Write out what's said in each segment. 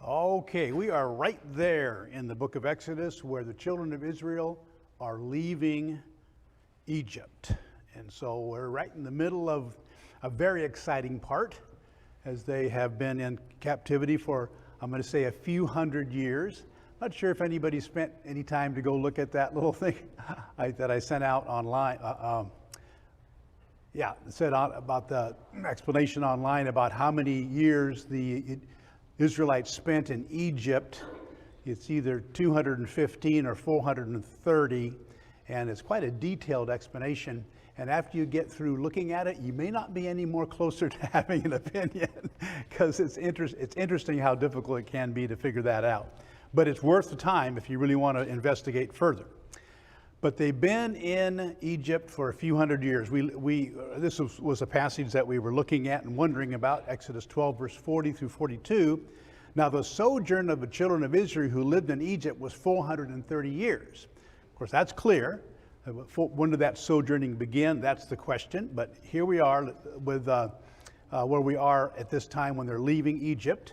Okay, we are right there in the book of Exodus where the children of Israel are leaving Egypt. And so we're right in the middle of a very exciting part as they have been in captivity for, I'm going to say, a few hundred years. Not sure if anybody spent any time to go look at that little thing that I sent out online. It said about the explanation online about how many years the Israelites spent in Egypt. It's either 215 or 430, and it's quite a detailed explanation. And after you get through looking at it, you may not be any more closer to having an opinion because it's interesting how difficult it can be to figure that out. But it's worth the time if you really want to investigate further. But they've been in Egypt for a few hundred years. This was a passage that we were looking at and wondering about, Exodus 12, verse 40 through 42. Now the sojourn of the children of Israel who lived in Egypt was 430 years. Of course, that's clear. When did that sojourning begin? That's the question. But here we are with where we are at this time when they're leaving Egypt.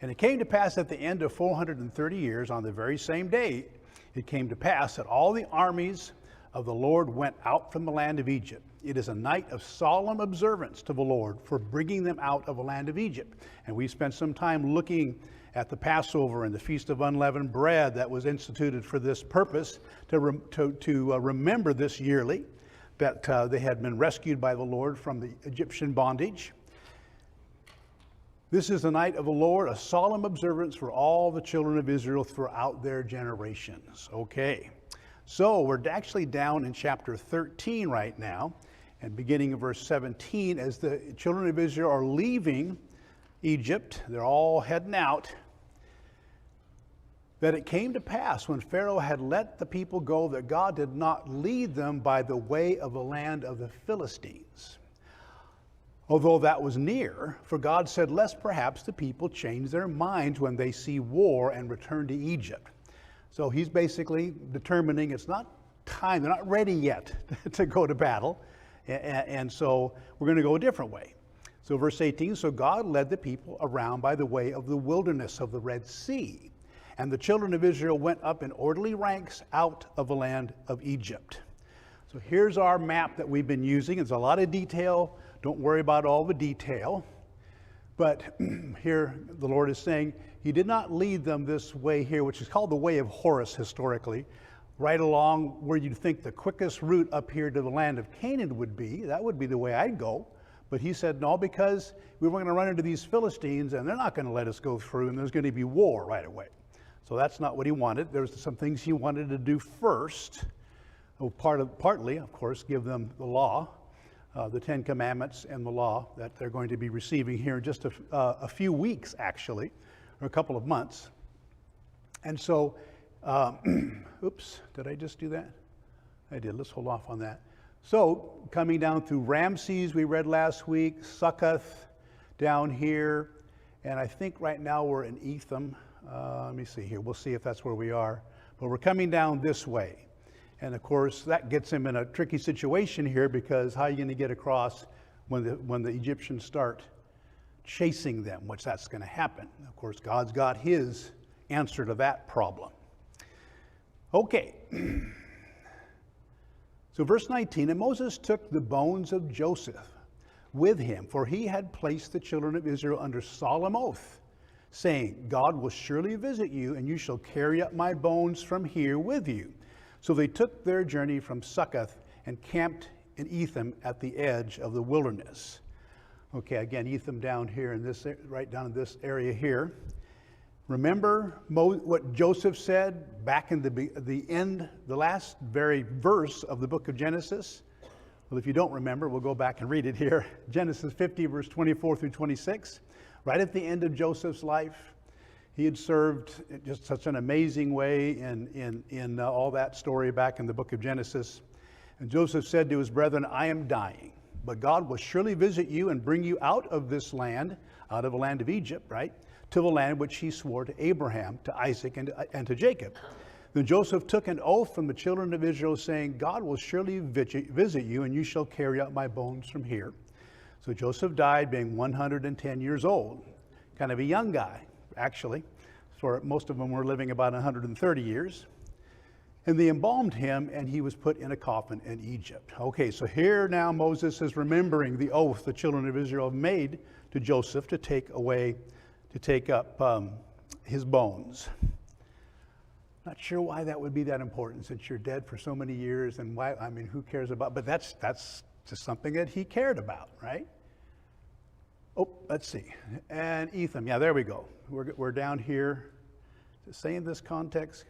And it came to pass at the end of 430 years, on the very same day, it came to pass that all the armies of the Lord went out from the land of Egypt. It is a night of solemn observance to the Lord for bringing them out of the land of Egypt. And we spent some time looking at the Passover and the Feast of Unleavened Bread that was instituted for this purpose, to remember this yearly, that they had been rescued by the Lord from the Egyptian bondage. This is the night of the Lord, a solemn observance for all the children of Israel throughout their generations. Okay, so we're actually down in chapter 13 right now, and beginning in verse 17, as the children of Israel are leaving Egypt, they're all heading out, that it came to pass when Pharaoh had let the people go that God did not lead them by the way of the land of the Philistines. Although that was near, for God said, lest perhaps the people change their minds when they see war and return to Egypt. So he's basically determining it's not time, they're not ready yet to go to battle. And so we're going to go a different way. So verse 18, so God led the people around by the way of the wilderness of the Red Sea. And the children of Israel went up in orderly ranks out of the land of Egypt. So here's our map that we've been using. It's a lot of detail. Don't worry about all the detail. But here the Lord is saying he did not lead them this way here, which is called the way of Horus historically, right along where you'd think the quickest route up here to the land of Canaan would be. That would be the way I'd go. But he said, no, because we were going to run into these Philistines and they're not going to let us go through and there's going to be war right away. So that's not what he wanted. There's some things he wanted to do first. Partly, of course, give them the law. The Ten Commandments and the law that they're going to be receiving here in just a few weeks, actually, or a couple of months. And so, oops, did I just do that? I did. Let's hold off on that. So, coming down through Ramses, we read last week, Succoth down here, and I think right now we're in Etham. Let me see here. We'll see if that's where we are. But we're coming down this way. And of course, that gets him in a tricky situation here, because how are you going to get across when the Egyptians start chasing them, which that's going to happen. Of course, God's got his answer to that problem. Okay. So verse 19, and Moses took the bones of Joseph with him, for he had placed the children of Israel under solemn oath, saying, God will surely visit you, and you shall carry up my bones from here with you. So they took their journey from Succoth and camped in Etham at the edge of the wilderness. Okay, again, Etham down here in this, right down in this area here. Remember what Joseph said back in the last very verse of the book of Genesis? Well, if you don't remember, we'll go back and read it here. Genesis 50, verse 24 through 26. Right at the end of Joseph's life, he had served just such an amazing way in all that story back in the book of Genesis. And Joseph said to his brethren, I am dying, but God will surely visit you and bring you out of this land, out of the land of Egypt, right, to the land which he swore to Abraham, to Isaac, and to Jacob. Then Joseph took an oath from the children of Israel, saying, God will surely visit you, and you shall carry up my bones from here. So Joseph died being 110 years old, kind of a young guy, actually. for most of them were living about 130 years. And they embalmed him, and he was put in a coffin in Egypt. Okay, so here now Moses is remembering the oath the children of Israel have made to Joseph to take up his bones. Not sure why that would be that important since you're dead for so many years, and why, I mean, who cares about, but that's just something that he cared about, right? Oh, let's see. And Etham, yeah, there we go. We're down here. Does it say in this context?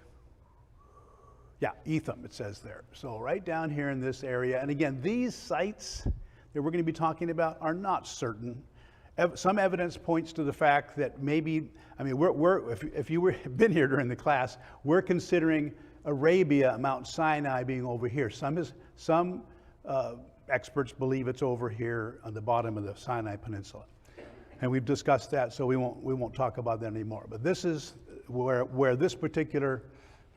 Yeah, Etham, it says there. So right down here in this area. And again, these sites that we're going to be talking about are not certain. Some evidence points to the fact that maybe, I mean, if you been here during the class, we're considering Arabia, Mount Sinai being over here. Some experts believe it's over here on the bottom of the Sinai Peninsula. And we've discussed that, so we won't talk about that anymore. But this is where this particular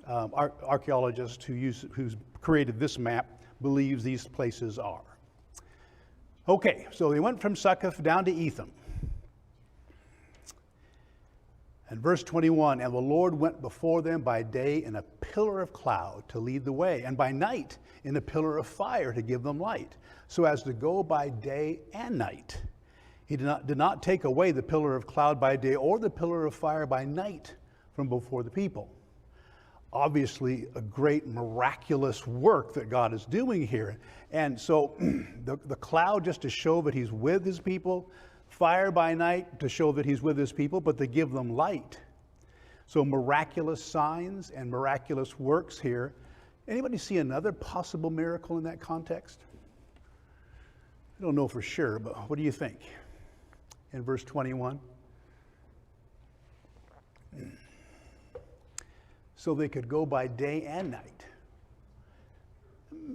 archaeologist who's created this map believes these places are. Okay, so they went from Succoth down to Etham. And verse 21, and the Lord went before them by day in a pillar of cloud to lead the way, and by night in a pillar of fire to give them light, so as to go by day and night. He did not take away the pillar of cloud by day or the pillar of fire by night from before the people. Obviously, a great miraculous work that God is doing here. And so the cloud just to show that he's with his people, fire by night to show that he's with his people, but to give them light. So miraculous signs and miraculous works here. Anybody see another possible miracle in that context? I don't know for sure, but what do you think? In verse 21. So they could go by day and night.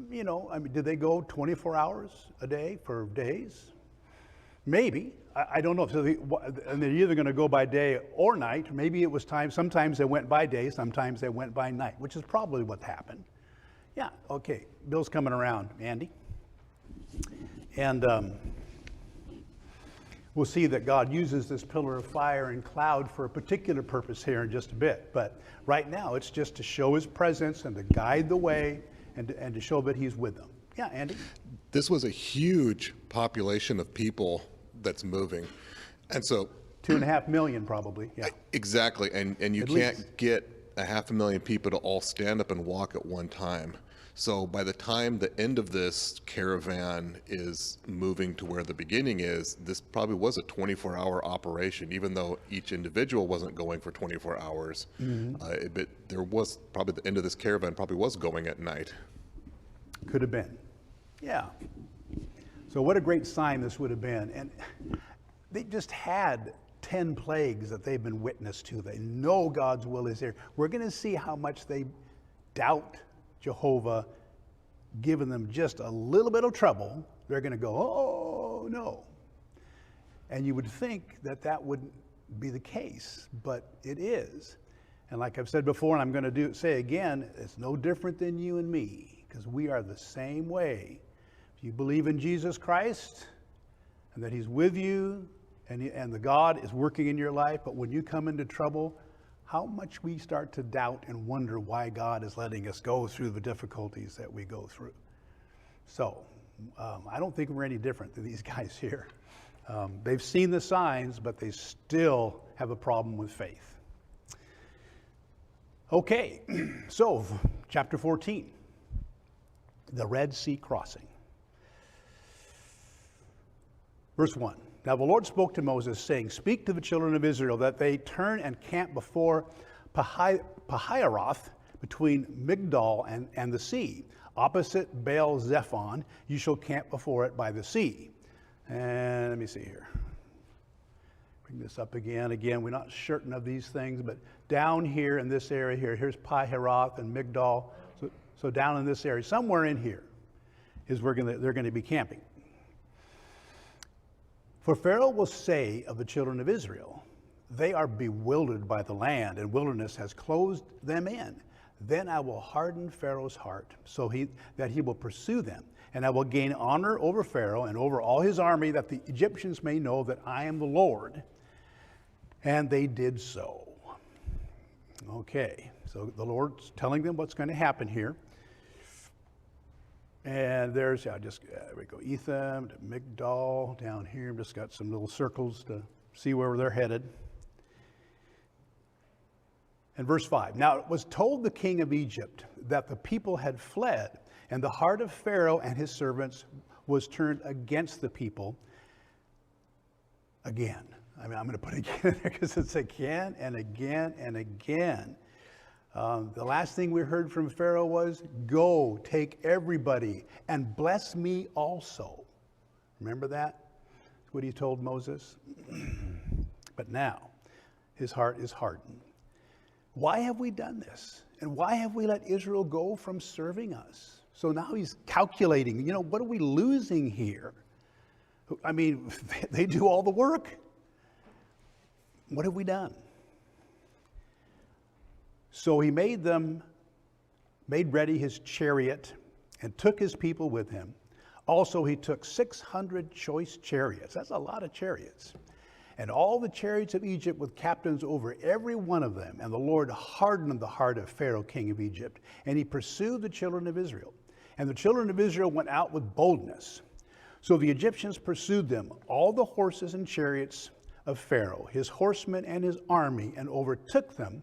You know, I mean, did they go 24 hours a day for days? Maybe. I don't know. And they're either going to go by day or night. Maybe it was time. Sometimes they went by day, sometimes they went by night, which is probably what happened. Yeah, okay. Bill's coming around, Andy. And we'll see that God uses this pillar of fire and cloud for a particular purpose here in just a bit. But right now, it's just to show his presence and to guide the way and to show that he's with them. Yeah, Andy? This was a huge population of people that's moving. And so 2.5 million probably, yeah. Exactly, and you can't get 500,000 people to all stand up and walk at one time. So by the time the end of this caravan is moving to where the beginning is, this probably was a 24-hour operation, even though each individual wasn't going for 24 hours. Mm-hmm. But there was probably the end of this caravan probably was going at night. Could have been, yeah. So what a great sign this would have been. And they just had 10 plagues that they've been witness to. They know God's will is there. We're going to see how much they doubt Jehovah, giving them just a little bit of trouble. They're going to go, oh, no. And you would think that that wouldn't be the case, but it is. And like I've said before, and I'm going to say again, it's no different than you and me, because we are the same way. If you believe in Jesus Christ and that he's with you and the God is working in your life, but when you come into trouble, how much we start to doubt and wonder why God is letting us go through the difficulties that we go through. So I don't think we're any different than these guys here. They've seen the signs, but they still have a problem with faith. Okay, so chapter 14, the Red Sea crossing. Verse 1. Now the Lord spoke to Moses, saying, speak to the children of Israel that they turn and camp before Pahiroth, between Migdol and the sea. Opposite Baal Zephon, you shall camp before it by the sea. And let me see here. Bring this up again. Again, we're not certain of these things, but down here in this area here, here's Pahiroth and Migdol. So down in this area, somewhere in here, is where they're going to be camping. For Pharaoh will say of the children of Israel, they are bewildered by the land, and wilderness has closed them in. Then I will harden Pharaoh's heart, so that he will pursue them. And I will gain honor over Pharaoh and over all his army, that the Egyptians may know that I am the Lord. And they did so. Okay, so the Lord's telling them what's going to happen here. And there's, there we go, Etham to Migdal down here. I've just got some little circles to see where they're headed. And verse 5, now it was told the king of Egypt that the people had fled, and the heart of Pharaoh and his servants was turned against the people again. I mean, I'm going to put again there because it's again and again and again. The last thing we heard from Pharaoh was, go, take everybody, and bless me also. Remember that? That's what he told Moses. But now, his heart is hardened. Why have we done this? And why have we let Israel go from serving us? So now he's calculating, what are we losing here? I mean, they do all the work. What have we done? So he made ready his chariot and took his people with him. Also, he took 600 choice chariots. That's a lot of chariots. And all the chariots of Egypt with captains over every one of them. And the Lord hardened the heart of Pharaoh, king of Egypt. And he pursued the children of Israel. And the children of Israel went out with boldness. So the Egyptians pursued them, all the horses and chariots of Pharaoh, his horsemen and his army, and overtook them,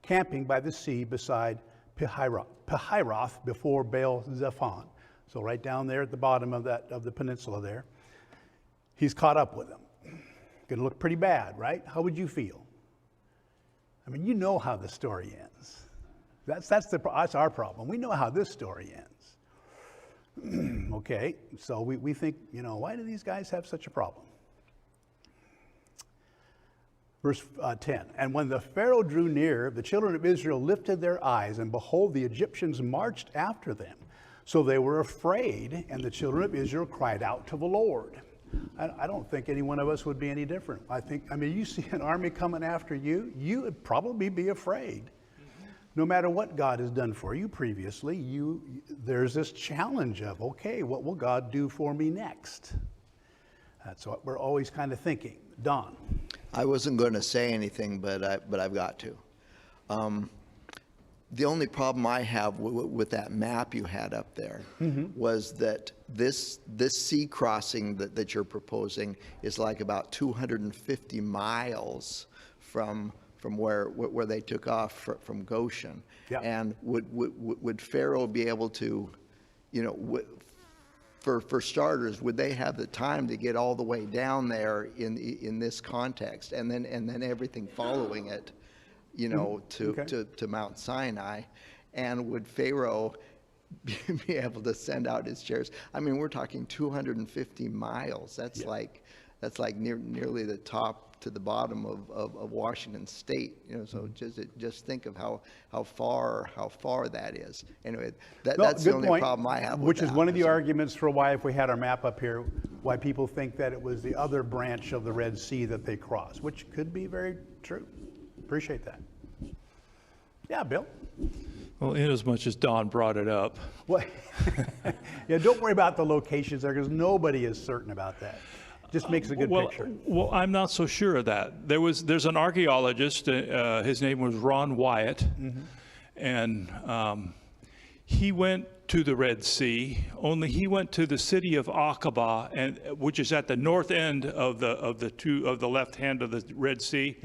camping by the sea beside Pihiroth before Baal-zephon. So right down there at the bottom of the peninsula there. He's caught up with them. Going to look pretty bad, right? How would you feel? I mean, you know how the story ends. That's our problem. We know how this story ends. Okay, so we think, why do these guys have such a problem? Verse 10, and when the Pharaoh drew near, the children of Israel lifted their eyes, and behold, the Egyptians marched after them. So they were afraid, and the children of Israel cried out to the Lord. I don't think any one of us would be any different. You see an army coming after you, you would probably be afraid. No matter what God has done for you previously, there's this challenge of, okay, what will God do for me next? That's what we're always kind of thinking. Don. I wasn't going to say anything, but I've got to. The only problem I have with that map you had up there was that this sea crossing that you're proposing is like about 250 miles from where they took off from Goshen. Yeah. And would Pharaoh be able to, for starters, would they have the time to get all the way down there in this context, and then everything following it, to Mount Sinai? And would Pharaoh be able to send out his chariots? I mean, we're talking 250 miles. That's like nearly the top to the bottom of Washington State. So just think of how far that is. Anyway, that's the only problem I have with which is one of the arguments for why, if we had our map up here, why people think that it was the other branch of the Red Sea that they crossed, which could be very true. Appreciate that. Yeah, Bill? Well, inasmuch as Don brought it up. Well, yeah, don't worry about the locations there, because nobody is certain about that. Just makes a good picture. Well, I'm not so sure of that. There's an archaeologist, his name was Ron Wyatt, and he went to the Red Sea, only he went to the city of Aqaba, which is at the north end of the left hand of the Red Sea.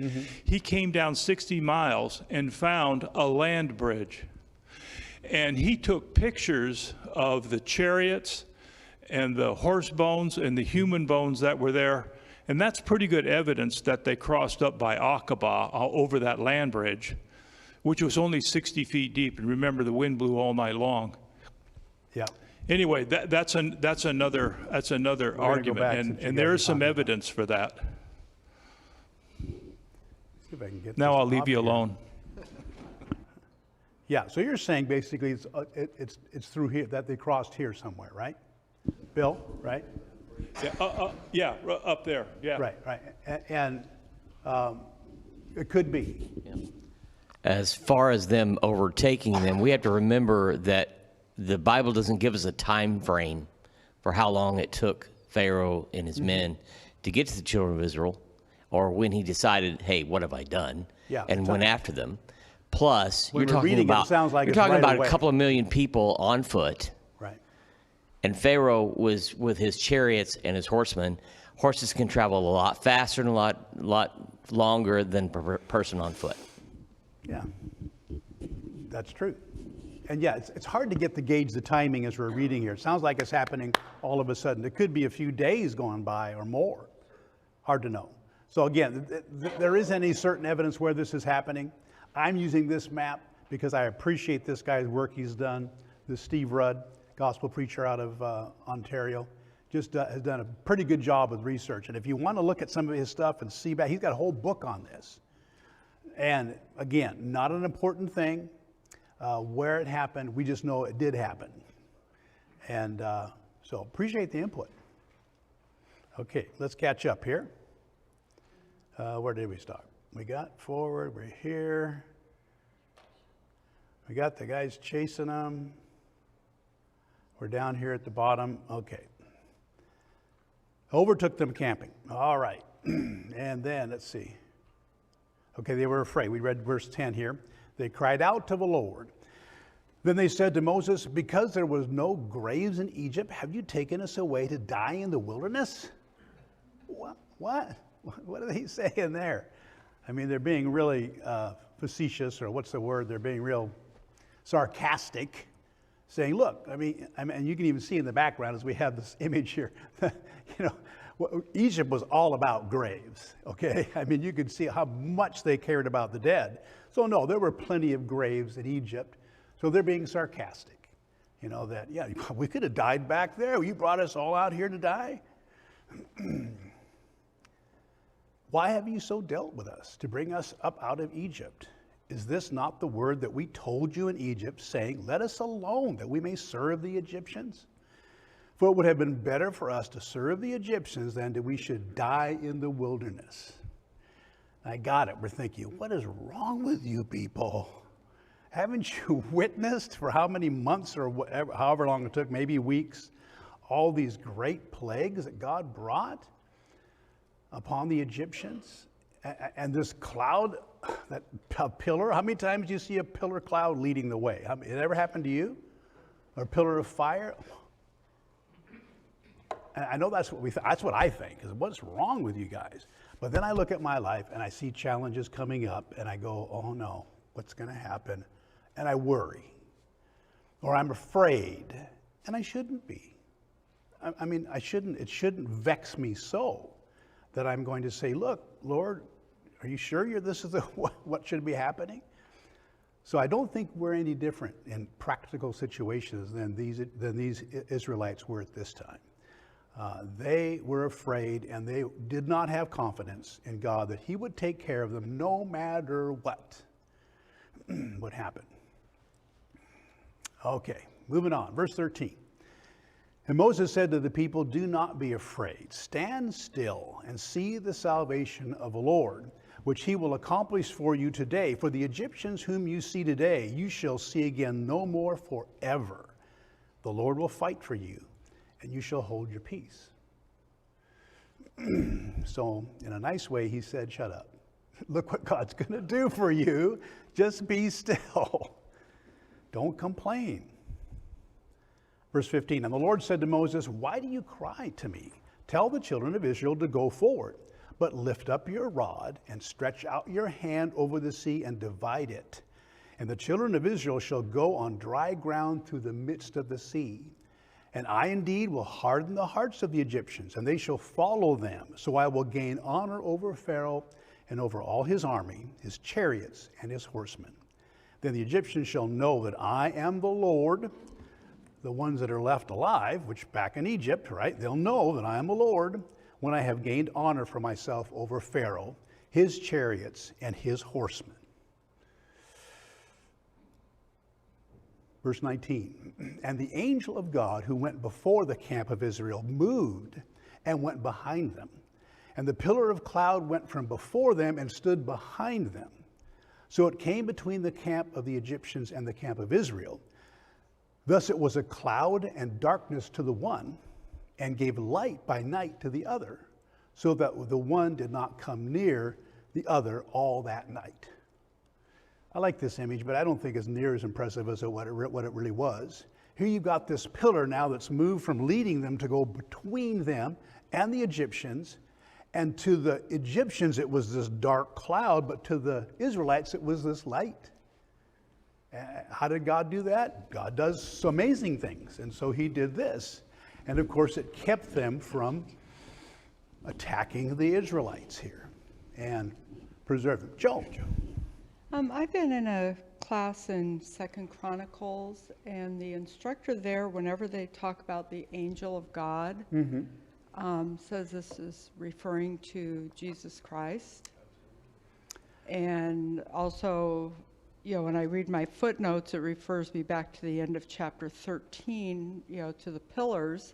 He came down 60 miles and found a land bridge. And he took pictures of the chariots and the horse bones and the human bones that were there. And that's pretty good evidence that they crossed up by Aqaba over that land bridge, which was only 60 feet deep. And remember, the wind blew all night long. Yeah. Anyway, that's another argument, and there is some evidence for that. Now I'll leave you alone. Yeah. So you're saying basically it's through here that they crossed here somewhere, right? Bill, right? Yeah, up there. Yeah. Right. And it could be. Yeah. As far as them overtaking them, we have to remember that the Bible doesn't give us a time frame for how long it took Pharaoh and his men to get to the children of Israel, or when he decided, hey, what have I done? Yeah, and went after them. plus When you're we're talking reading it, it about sounds like you're it's talking right about away. a couple of million people on foot. Right. And Pharaoh was with his chariots and his horsemen. Horses can travel a lot faster and a lot longer than a person on foot. Yeah, that's true. And yeah, it's hard to get the gauge the timing as we're reading here. It sounds like it's happening all of a sudden. It could be a few days going by or more. Hard to know. So again, there isn't any certain evidence where this is happening. I'm using this map because I appreciate this guy's work he's done. This Steve Rudd, gospel preacher out of Ontario, just has done a pretty good job with research. And if you want to look at some of his stuff and see back, he's got a whole book on this. And again, not an important thing where it happened. We just know it did happen. And so appreciate the input. Okay, let's catch up here. Where did we stop? We got forward, we're here. We got the guys chasing them. We're down here at the bottom. Okay. Overtook them camping. All right. And then, let's see. Okay, they were afraid. We read verse 10 here. They cried out to the Lord. Then they said to Moses, because there was no graves in Egypt, have you taken us away to die in the wilderness? What? What are they saying there? I mean, they're being really facetious, or what's the word? They're being real sarcastic, saying, look, I mean, and you can even see in the background as we have this image here, Egypt was all about graves, okay? I mean, you could see how much they cared about the dead. So no, there were plenty of graves in Egypt. So they're being sarcastic, that, yeah, we could have died back there. You brought us all out here to die. Why have you so dealt with us to bring us up out of Egypt? Is this not the word that we told you in Egypt, saying, let us alone that we may serve the Egyptians? For it would have been better for us to serve the Egyptians than that we should die in the wilderness. I got it. We're thinking, what is wrong with you people? Haven't you witnessed for how many months or whatever, however long it took, maybe weeks, all these great plagues that God brought upon the Egyptians? And this cloud, that pillar, how many times do you see a pillar cloud leading the way? It ever happened to you? Or a pillar of fire? And I know that's what I think, is what's wrong with you guys? But then I look at my life and I see challenges coming up and I go, oh no, what's going to happen? And I worry. Or I'm afraid. And I shouldn't be. I mean, it shouldn't vex me so that I'm going to say, look, Lord, are you sure this is what should be happening? So I don't think we're any different in practical situations than these Israelites were at this time. They were afraid, and they did not have confidence in God that he would take care of them no matter what would happen. Okay, moving on. Verse 13. And Moses said to the people, do not be afraid. Stand still and see the salvation of the Lord, which he will accomplish for you today. For the Egyptians whom you see today, you shall see again no more forever. The Lord will fight for you, and you shall hold your peace. So in a nice way, he said, shut up. Look what God's going to do for you. Just be still. Don't complain. Verse 15, and the Lord said to Moses, why do you cry to me? Tell the children of Israel to go forward, but lift up your rod and stretch out your hand over the sea and divide it. And the children of Israel shall go on dry ground through the midst of the sea. And I indeed will harden the hearts of the Egyptians, and they shall follow them. So I will gain honor over Pharaoh and over all his army, his chariots, and his horsemen. Then the Egyptians shall know that I am the Lord. The ones that are left alive, which back in Egypt, right, they'll know that I am the Lord when I have gained honor for myself over Pharaoh, his chariots, and his horsemen. Verse 19, and the angel of God who went before the camp of Israel moved and went behind them. And the pillar of cloud went from before them and stood behind them. So it came between the camp of the Egyptians and the camp of Israel. Thus it was a cloud and darkness to the one, and gave light by night to the other, so that the one did not come near the other all that night. I like this image, but I don't think it's near as impressive as what it really was. Here you've got this pillar now that's moved from leading them to go between them and the Egyptians. And to the Egyptians, it was this dark cloud, but to the Israelites, it was this light. How did God do that? God does some amazing things. And so he did this. And of course, it kept them from attacking the Israelites here and preserved them. Joe. I've been in a class in 2 Chronicles, and the instructor there, whenever they talk about the angel of God, says this is referring to Jesus Christ. And also, when I read my footnotes, it refers me back to the end of chapter 13, to the pillars.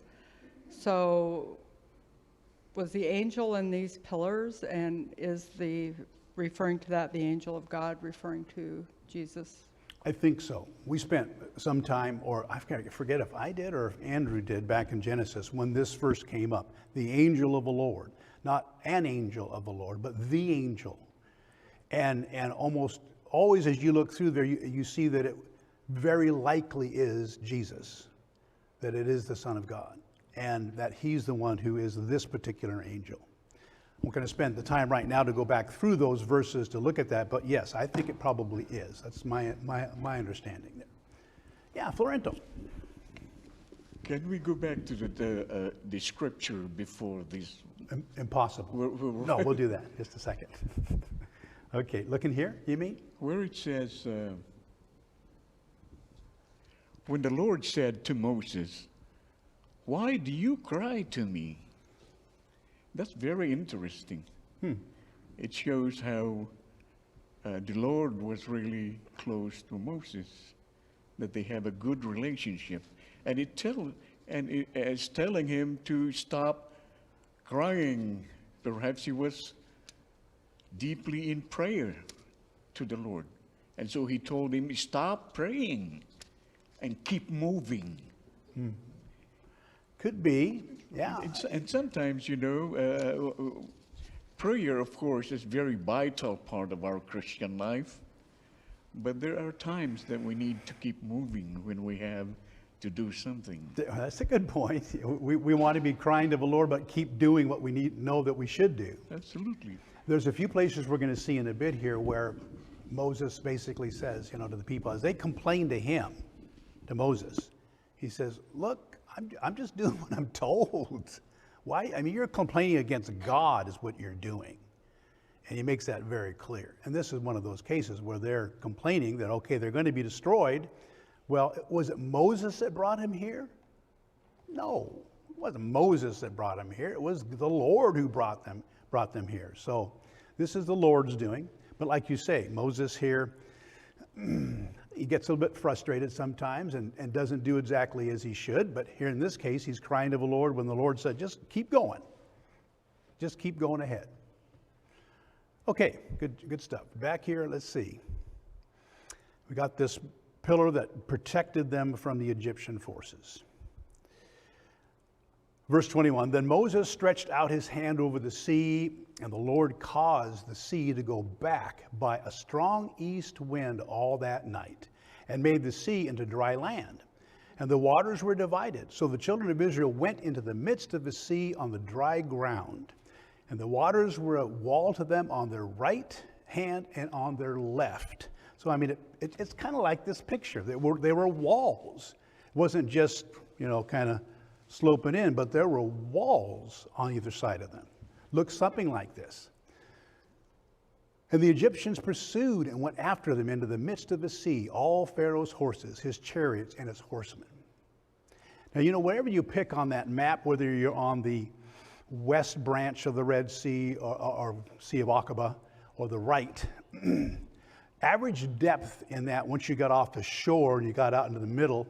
So was the angel in these pillars, and is the referring to that the angel of God referring to Jesus? I think so. We spent some time, or I forget if I did or if Andrew did back in Genesis when this first came up. The angel of the Lord. Not an angel of the Lord, but the angel. And almost always as you look through there, you see that it very likely is Jesus. That it is the Son of God. And that he's the one who is this particular angel. I'm going to spend the time right now to go back through those verses to look at that, but yes, I think it probably is. That's my understanding there. Yeah, Florento. Can we go back to the scripture before this? Impossible. No, we'll do that. Just a second. Okay, looking here, you mean? Where it says, when the Lord said to Moses, "Why do you cry to me?" That's very interesting. It shows how the Lord was really close to Moses, that they have a good relationship. And it's telling him to stop crying. Perhaps he was deeply in prayer to the Lord. And so he told him, stop praying and keep moving. Could be, yeah. And sometimes, prayer, of course, is a very vital part of our Christian life. But there are times that we need to keep moving when we have to do something. That's a good point. We want to be crying to the Lord, but keep doing what we know that we should do. Absolutely. There's a few places we're going to see in a bit here where Moses basically says, to the people, as they complain to him, to Moses, he says, look, I'm just doing what I'm told. Why? I mean, you're complaining against God is what you're doing. And he makes that very clear. And this is one of those cases where they're complaining that, okay, they're going to be destroyed. Well, was it Moses that brought him here? No, it wasn't Moses that brought him here. It was the Lord who brought them here. So this is the Lord's doing. But like you say, Moses here, he gets a little bit frustrated sometimes and doesn't do exactly as he should. But here in this case, he's crying to the Lord when the Lord said, just keep going. Just keep going ahead. Okay, good stuff. Back here, let's see. We got this pillar that protected them from the Egyptian forces. Verse 21, then Moses stretched out his hand over the sea, and the Lord caused the sea to go back by a strong east wind all that night, and made the sea into dry land. And the waters were divided. So the children of Israel went into the midst of the sea on the dry ground. And the waters were a wall to them on their right hand and on their left. So, I mean, it's kind of like this picture. They were walls. It wasn't just, kind of sloping in, but there were walls on either side of them. Looked something like this. And the Egyptians pursued and went after them into the midst of the sea, all Pharaoh's horses, his chariots, and his horsemen. Now, wherever you pick on that map, whether you're on the west branch of the Red Sea or Sea of Aqaba, or the right, average depth in that, once you got off the shore and you got out into the middle,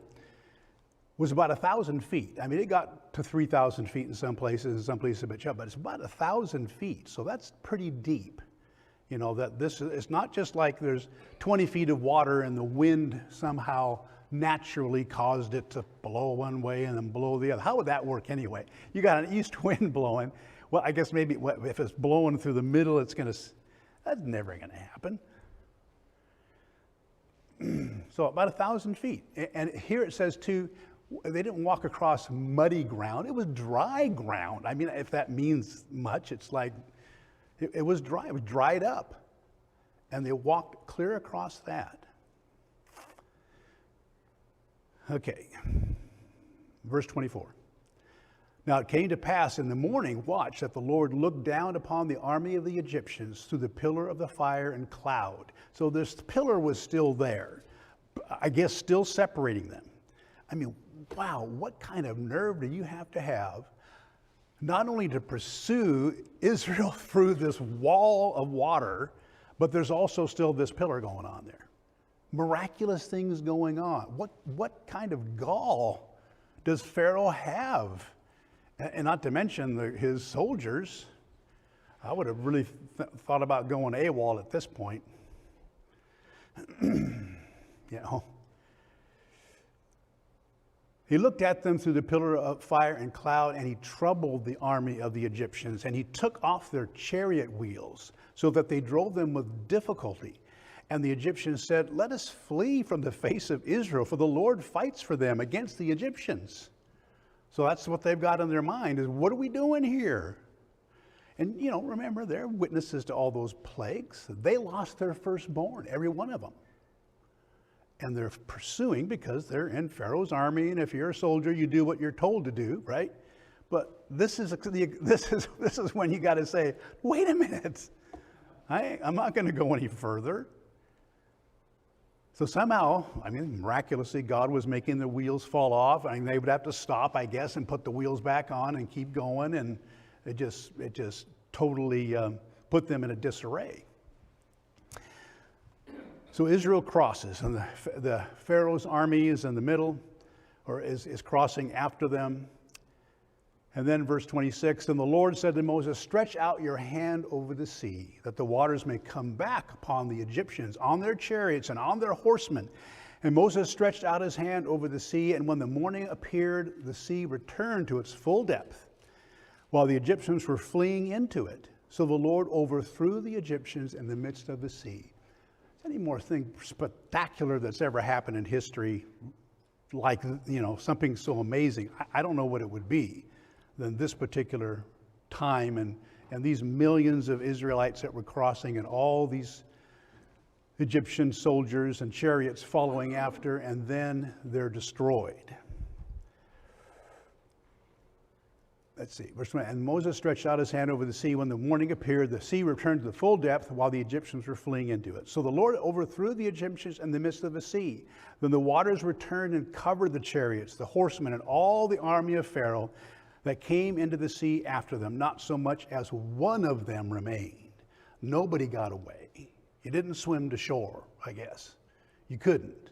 was about 1,000 feet. I mean, it got to 3,000 feet in some places a bit shallow, but it's about 1,000 feet. So that's pretty deep. That this is, it's not just like there's 20 feet of water and the wind somehow naturally caused it to blow one way and then blow the other. How would that work anyway? You got an east wind blowing. Well, I guess maybe if it's blowing through the middle, that's never going to happen. So about 1,000 feet. And here it says too, they didn't walk across muddy ground. It was dry ground. I mean, if that means much, it's like, it was dry. It was dried up. And they walked clear across that. Okay. Verse 24. Now it came to pass in the morning watch that the Lord looked down upon the army of the Egyptians through the pillar of the fire and cloud. So this pillar was still there, I guess still separating them. I mean, wow, what kind of nerve do you have to have not only to pursue Israel through this wall of water, but there's also still this pillar going on there. Miraculous things going on. What kind of gall does Pharaoh have? And not to mention his soldiers. I would have really thought about going AWOL at this point. You know. He looked at them through the pillar of fire and cloud, and he troubled the army of the Egyptians, and he took off their chariot wheels so that they drove them with difficulty. And the Egyptians said, "Let us flee from the face of Israel, for the Lord fights for them against the Egyptians." So that's what they've got in their mind is, what are we doing here? And, you know, remember, they're witnesses to all those plagues. They lost their firstborn, every one of them. And they're pursuing because they're in Pharaoh's army, and if you're a soldier, you do what you're told to do, right? But this is when you got to say, wait a minute, I'm not going to go any further. So somehow, I mean, miraculously, God was making the wheels fall off. I mean, they would have to stop, I guess, and put the wheels back on and keep going, and it just totally put them in a disarray. So Israel crosses, and the Pharaoh's army is in the middle, or is crossing after them. And then verse 26, and the Lord said to Moses, "Stretch out your hand over the sea, that the waters may come back upon the Egyptians, on their chariots and on their horsemen." And Moses stretched out his hand over the sea, and when the morning appeared, the sea returned to its full depth, while the Egyptians were fleeing into it. So the Lord overthrew the Egyptians in the midst of the sea. Any more thing spectacular that's ever happened in history, like, you know, something so amazing, I don't know what it would be than this particular time, and these millions of Israelites that were crossing, and all these Egyptian soldiers and chariots following after, and then they're destroyed. Let's see, verse 20. And Moses stretched out his hand over the sea. When the morning appeared, the sea returned to the full depth while the Egyptians were fleeing into it. So the Lord overthrew the Egyptians in the midst of the sea. Then the waters returned and covered the chariots, the horsemen, and all the army of Pharaoh that came into the sea after them. Not so much as one of them remained. Nobody got away. You didn't swim to shore, I guess. You couldn't.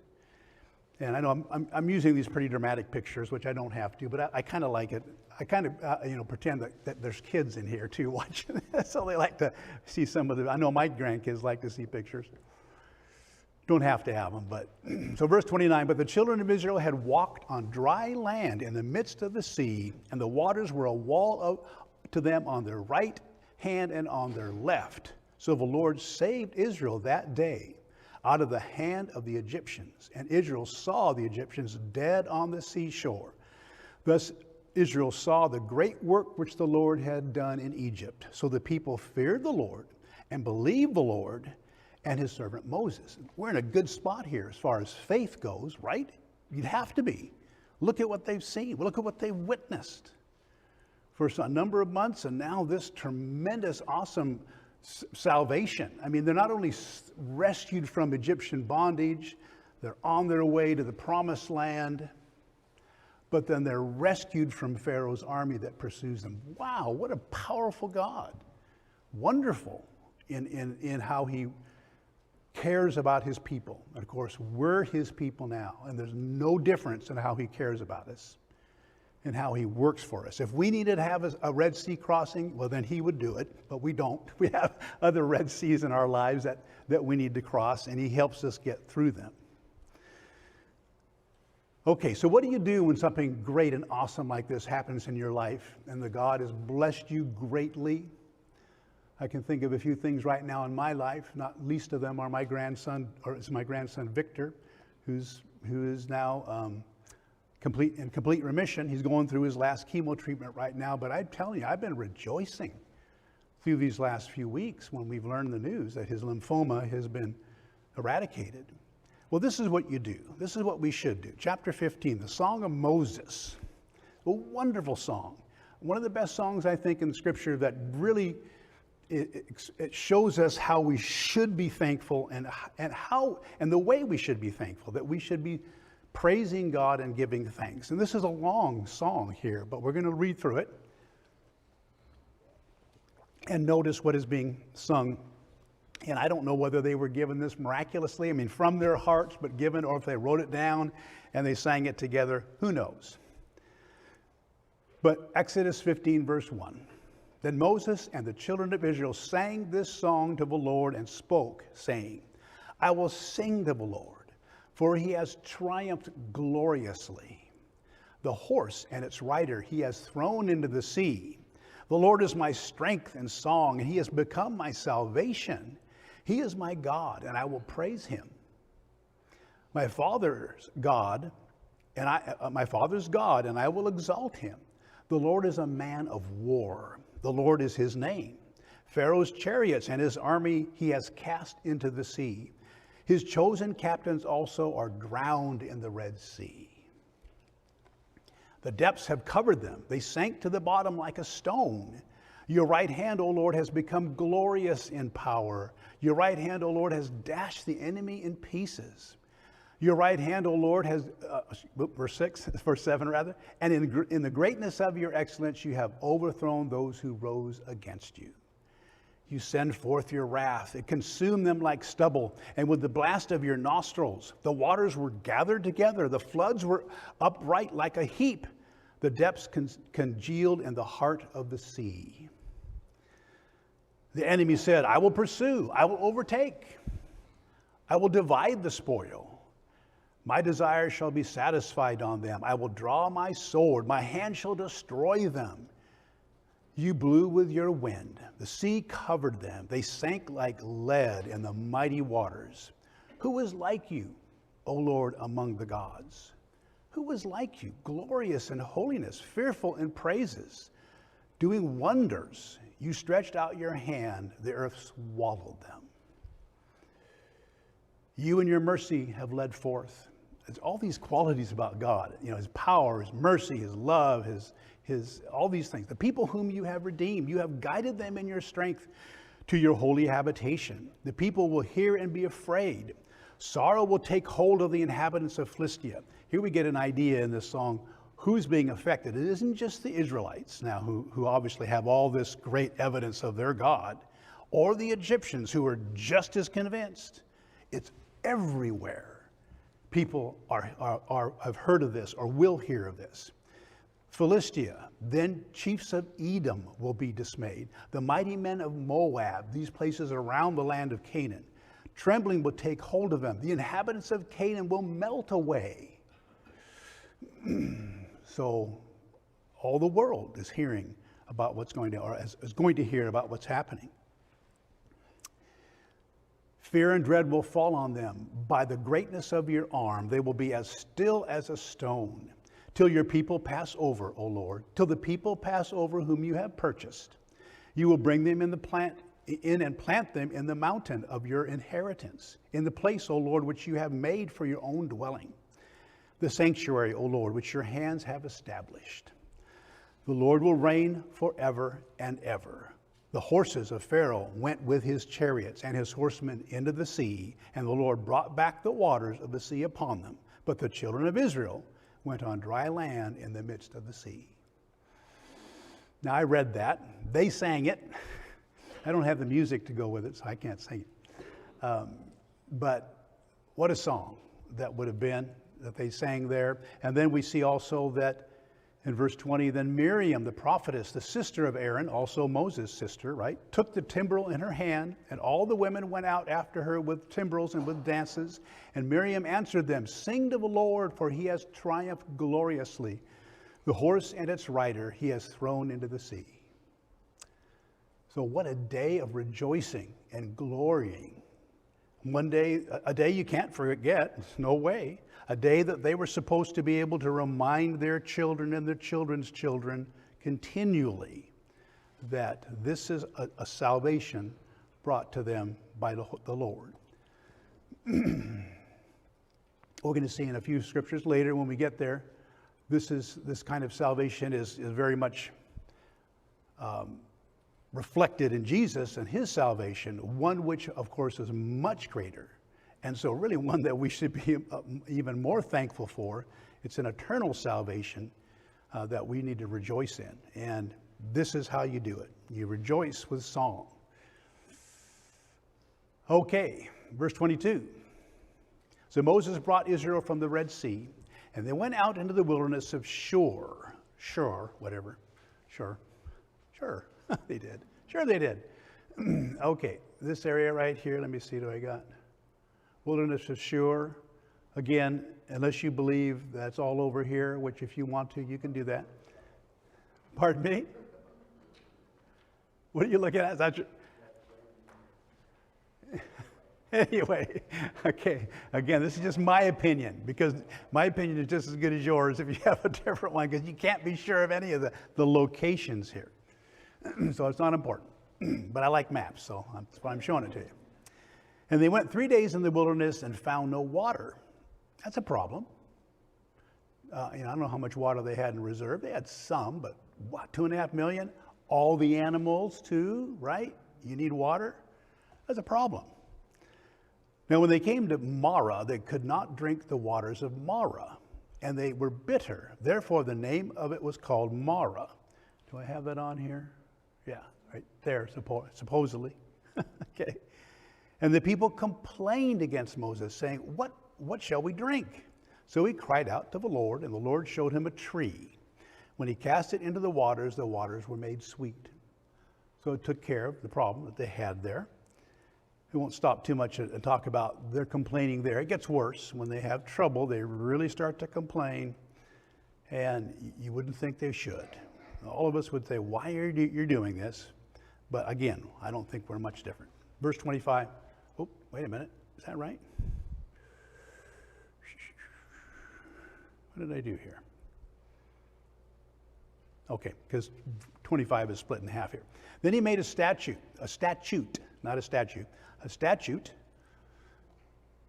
And I know I'm using these pretty dramatic pictures, which I don't have to, but I kind of like it. I kind of pretend that there's kids in here too watching this, so they like to see some of the. I know my grandkids like to see pictures. Don't have to have them, but so verse 29. But the children of Israel had walked on dry land in the midst of the sea, and the waters were a wall to them on their right hand and on their left. So the Lord saved Israel that day out of the hand of the Egyptians, and Israel saw the Egyptians dead on the seashore. Thus Israel saw the great work which the Lord had done in Egypt. So the people feared the Lord and believed the Lord and his servant Moses. We're in a good spot here as far as faith goes, right? You'd have to be. Look at what they've seen. Look at what they've witnessed for a number of months, and now this tremendous, awesome salvation. I mean, they're not only rescued from Egyptian bondage, they're on their way to the promised land, but then they're rescued from Pharaoh's army that pursues them. Wow, what a powerful God. Wonderful in how he cares about his people. And of course, we're his people now, and there's no difference in how he cares about us and how he works for us. If we needed to have a Red Sea crossing, well, then he would do it, but we don't. We have other Red Seas in our lives that we need to cross, and he helps us get through them. Okay, so what do you do when something great and awesome like this happens in your life and the God has blessed you greatly? I can think of a few things right now in my life, not least of them are my grandson Victor, who is now in complete remission. He's going through his last chemo treatment right now. But I'm telling you, I've been rejoicing through these last few weeks when we've learned the news that his lymphoma has been eradicated. Well, this is what you do. This is what we should do. Chapter 15, the Song of Moses. A wonderful song. One of the best songs, I think, in Scripture that really it shows us how we should be thankful and the way we should be thankful, that we should be praising God and giving thanks. And this is a long song here, but we're going to read through it and notice what is being sung. And I don't know whether they were given this miraculously, from their hearts, but given, or if they wrote it down and they sang it together. Who knows? But Exodus 15, verse 1. Then Moses and the children of Israel sang this song to the Lord and spoke, saying, I will sing to the Lord, for he has triumphed gloriously. The horse and its rider he has thrown into the sea. The Lord is my strength and song, and he has become my salvation. He is my God, and I will praise him. My father's God, and I will exalt him. The Lord is a man of war. The Lord is his name. Pharaoh's chariots and his army he has cast into the sea. His chosen captains also are drowned in the Red Sea. The depths have covered them. They sank to the bottom like a stone. Your right hand, O Lord, has become glorious in power. Your right hand, O Lord, has dashed the enemy in pieces. Your right hand, O Lord, has, verse 7 rather, and in the greatness of your excellence you have overthrown those who rose against you. You send forth your wrath. It consumed them like stubble. And with the blast of your nostrils, the waters were gathered together. The floods were upright like a heap. The depths congealed in the heart of the sea. The enemy said, I will pursue. I will overtake. I will divide the spoil. My desire shall be satisfied on them. I will draw my sword. My hand shall destroy them. You blew with your wind. The sea covered them. They sank like lead in the mighty waters. Who is like you, O Lord, among the gods? Who is like you, glorious in holiness, fearful in praises, doing wonders? You stretched out your hand. The earth swallowed them. You in your mercy have led forth. It's all these qualities about God, his power, his mercy, his love, his all these things. The people whom you have redeemed, you have guided them in your strength to your holy habitation. The people will hear and be afraid. Sorrow will take hold of the inhabitants of Philistia. Here we get an idea in this song who's being affected. It isn't just the Israelites now who obviously have all this great evidence of their God, or the Egyptians who are just as convinced. It's everywhere. People have heard of this or will hear of this. Philistia, then chiefs of Edom will be dismayed. The mighty men of Moab, these places around the land of Canaan. Trembling will take hold of them. The inhabitants of Canaan will melt away. So all the world is hearing about what's going to, or is going to hear about what's happening. Fear and dread will fall on them. By the greatness of your arm, they will be as still as a stone, till your people pass over, O Lord, till the people pass over whom you have purchased. You will bring them in and plant them in the mountain of your inheritance, in the place, O Lord, which you have made for your own dwelling, the sanctuary, O Lord, which your hands have established. The Lord will reign forever and ever. The horses of Pharaoh went with his chariots and his horsemen into the sea, and the Lord brought back the waters of the sea upon them. But the children of Israel went on dry land in the midst of the sea. Now, I read that. They sang it. I don't have the music to go with it, so I can't sing it. But what a song that would have been that they sang there. And then we see also that in verse 20, then Miriam, the prophetess, the sister of Aaron, also Moses' sister, right, took the timbrel in her hand, and all the women went out after her with timbrels and with dances. And Miriam answered them, sing to the Lord, for he has triumphed gloriously. The horse and its rider he has thrown into the sea. So what a day of rejoicing and glorying. One day, a day you can't forget, no way. A day that they were supposed to be able to remind their children and their children's children continually that this is a salvation brought to them by the Lord. We're going to see in a few scriptures later when we get there, this kind of salvation is very much reflected in Jesus and his salvation, one which of course is much greater. And so really one that we should be even more thankful for. It's an eternal salvation that we need to rejoice in. And this is how you do it. You rejoice with song. Okay, verse 22. So Moses brought Israel from the Red Sea, and they went out into the wilderness of Shur. They did. Sure they did. Okay, this area right here, let me see what I got. Wilderness of Shur. Again, unless you believe that's all over here, which if you want to, you can do that. Pardon me? What are you looking at? Is that your... Anyway, okay. Again, this is just my opinion, because my opinion is just as good as yours if you have a different one, because you can't be sure of any of the locations here. So it's not important. But I like maps, so that's why I'm showing it to you. And they went 3 days in the wilderness and found no water. That's a problem. I don't know how much water they had in reserve. They had some, but what, 2.5 million? All the animals too, right? You need water? That's a problem. Now, when they came to Marah, they could not drink the waters of Marah, and they were bitter. Therefore, the name of it was called Marah. Do I have that on here? Yeah, right there, supposedly. Okay. And the people complained against Moses, saying, What shall we drink? So he cried out to the Lord, and the Lord showed him a tree. When he cast it into the waters were made sweet. So it took care of the problem that they had there. We won't stop too much and talk about their complaining there. It gets worse. When they have trouble, they really start to complain, and you wouldn't think they should. All of us would say, why are you doing this? But again, I don't think we're much different. Verse 25. Oh, wait a minute. Is that right? What did I do here? Okay, because 25 is split in half here. Then he made a statute,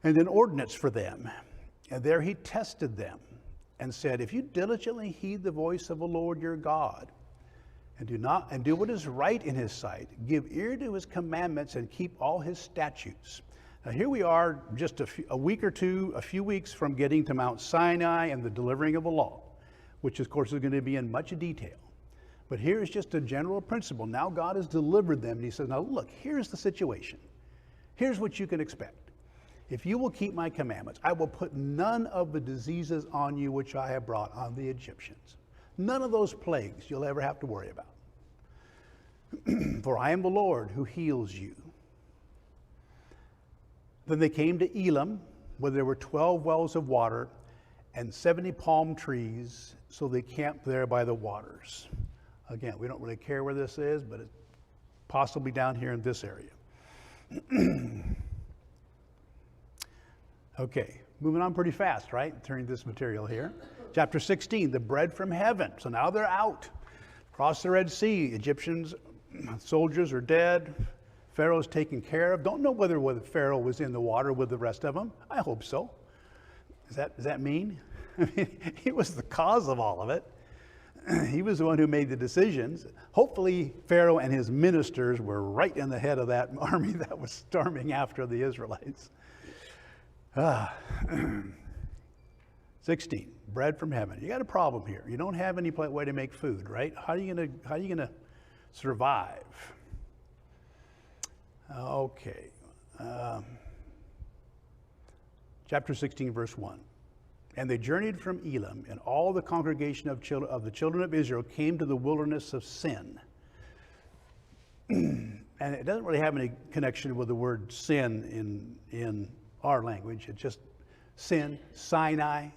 and an ordinance for them. And there he tested them and said, if you diligently heed the voice of the Lord your God, and do what is right in his sight, give ear to his commandments and keep all his statutes. Now here we are just a few weeks from getting to Mount Sinai and the delivering of the law, which of course is going to be in much detail. But here's just a general principle. Now God has delivered them, and he says, now look, here's the situation. Here's what you can expect. If you will keep my commandments, I will put none of the diseases on you which I have brought on the Egyptians. None of those plagues you'll ever have to worry about. For I am the Lord who heals you. Then they came to Elim, where there were 12 wells of water and 70 palm trees, so they camped there by the waters. Again, we don't really care where this is, but it's possibly down here in this area. Okay, moving on pretty fast, right? Turning this material here. Chapter 16, the bread from heaven. So now they're out. Across the Red Sea, Egyptians, soldiers are dead. Pharaoh's taken care of. Don't know whether Pharaoh was in the water with the rest of them. I hope so. Does that mean? I mean, he was the cause of all of it. He was the one who made the decisions. Hopefully, Pharaoh and his ministers were right in the head of that army that was storming after the Israelites. 16, bread from heaven. You got a problem here. You don't have any way to make food, right? How are you gonna survive? Okay. Chapter 16, verse 1. And they journeyed from Elim, and all the congregation of the children of Israel came to the wilderness of Sin. And it doesn't really have any connection with the word sin in our language. It's just sin, Sinai,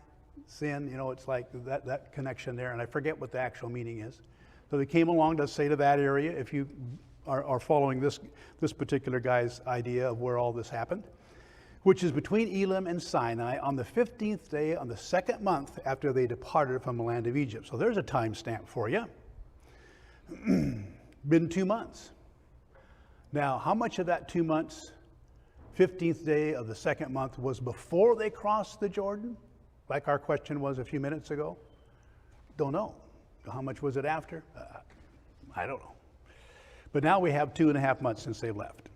sin, it's like that connection there. And I forget what the actual meaning is. So they came along to say to that area, if you are following this particular guy's idea of where all this happened. which is between Elim and Sinai, on the 15th day on the 2nd month after they departed from the land of Egypt. So there's a time stamp for you. Been 2 months. Now, how much of that 2 months, 15th day of the 2nd month, was before they crossed the Jordan? Like our question was a few minutes ago? Don't know. How much was it after? I don't know. But now we have 2.5 months since they left.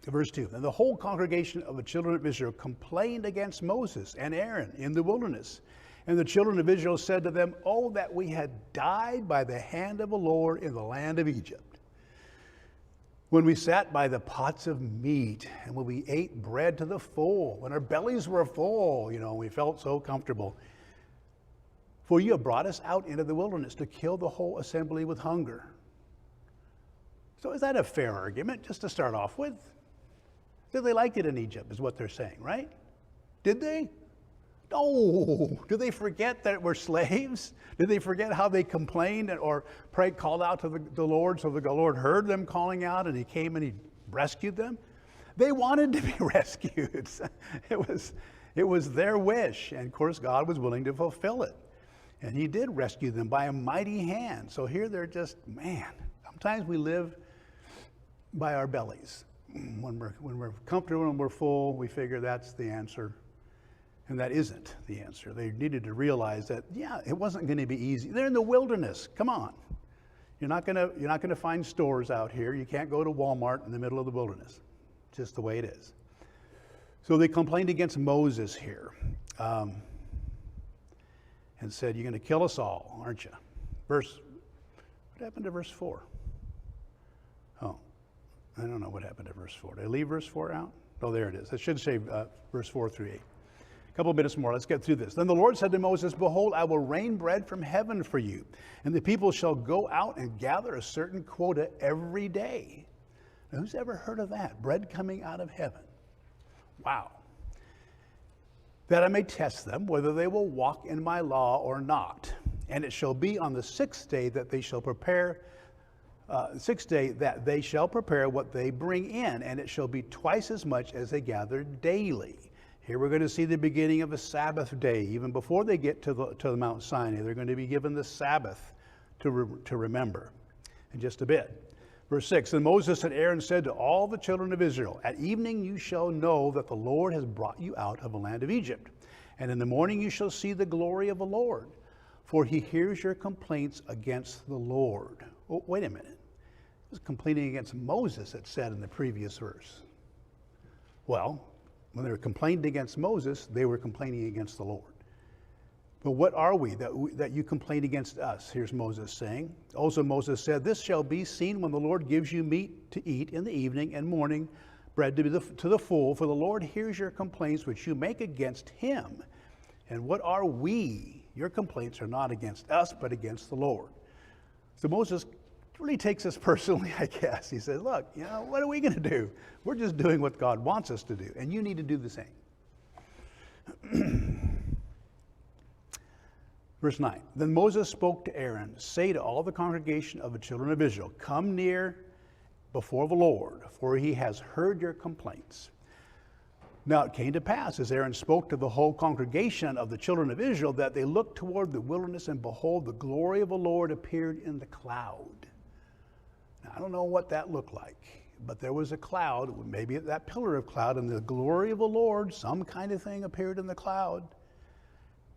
Verse 2, and the whole congregation of the children of Israel complained against Moses and Aaron in the wilderness. And the children of Israel said to them, oh, that we had died by the hand of the Lord in the land of Egypt, when we sat by the pots of meat, and when we ate bread to the full, when our bellies were full, we felt so comfortable. For you have brought us out into the wilderness to kill the whole assembly with hunger. So is that a fair argument, just to start off with? Did they like it in Egypt, is what they're saying, right? Did they? No. Did they forget that we're slaves? Did they forget how they complained or called out to the Lord, so the Lord heard them calling out and he came and he rescued them? They wanted to be rescued. It was their wish, and of course God was willing to fulfill it. And he did rescue them by a mighty hand. So here they're just, man, sometimes we live by our bellies. When we're comfortable and we're full, we figure that's the answer. And that isn't the answer. They needed to realize that, yeah, it wasn't going to be easy. They're in the wilderness. Come on. You're not going to find stores out here. You can't go to Walmart in the middle of the wilderness. Just the way it is. So they complained against Moses here. And said, you're going to kill us all, aren't you? What happened to verse 4? Oh, I don't know what happened to verse 4. Did I leave verse 4 out? Oh, there it is. It should say verse 4 through 8. A couple of minutes more. Let's get through this. Then the Lord said to Moses, behold, I will rain bread from heaven for you, and the people shall go out and gather a certain quota every day. Now, who's ever heard of that? Bread coming out of heaven. Wow. That I may test them, whether they will walk in my law or not. And it shall be on the 6th day that they shall prepare, what they bring in, and it shall be twice as much as they gather daily. Here we're going to see the beginning of a Sabbath day. Even before they get to the Mount Sinai, they're going to be given the Sabbath to remember in just a bit. Verse 6, and Moses and Aaron said to all the children of Israel, at evening you shall know that the Lord has brought you out of the land of Egypt. And in the morning you shall see the glory of the Lord, for he hears your complaints against the Lord. Oh, wait a minute. It was complaining against Moses, it said in the previous verse. Well, when they were complaining against Moses, they were complaining against the Lord. But what are we that you complain against us? Here's Moses saying. Also Moses said, this shall be seen when the Lord gives you meat to eat in the evening and morning, bread to the full, for the Lord hears your complaints which you make against him. And what are we? Your complaints are not against us, but against the Lord. So Moses really takes this personally, I guess. He says, look, what are we going to do? We're just doing what God wants us to do, and you need to do the same. Verse 9, then Moses spoke to Aaron, say to all the congregation of the children of Israel, come near before the Lord, for he has heard your complaints. Now it came to pass, as Aaron spoke to the whole congregation of the children of Israel, that they looked toward the wilderness, and behold, the glory of the Lord appeared in the cloud. Now, I don't know what that looked like, but there was a cloud, maybe that pillar of cloud, and the glory of the Lord, some kind of thing appeared in the cloud.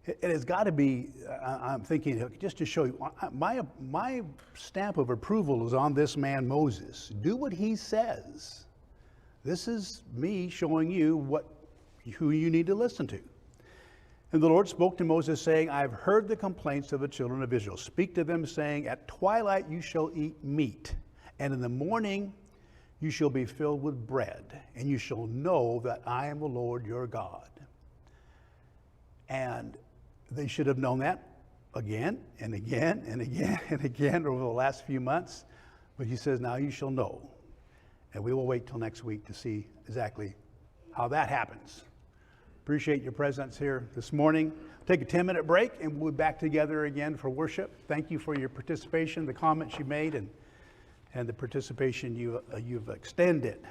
It has got to be, I'm thinking, just to show you, my stamp of approval is on this man Moses. Do what he says. This is me showing you who you need to listen to. And the Lord spoke to Moses, saying, I have heard the complaints of the children of Israel. Speak to them, saying, at twilight you shall eat meat, and in the morning you shall be filled with bread, and you shall know that I am the Lord your God. And they should have known that again and again and again and again over the last few months. But he says, now you shall know. And we will wait till next week to see exactly how that happens. Appreciate your presence here this morning. Take a 10-minute break and we'll be back together again for worship. Thank you for your participation, the comments you made, and the participation you've extended.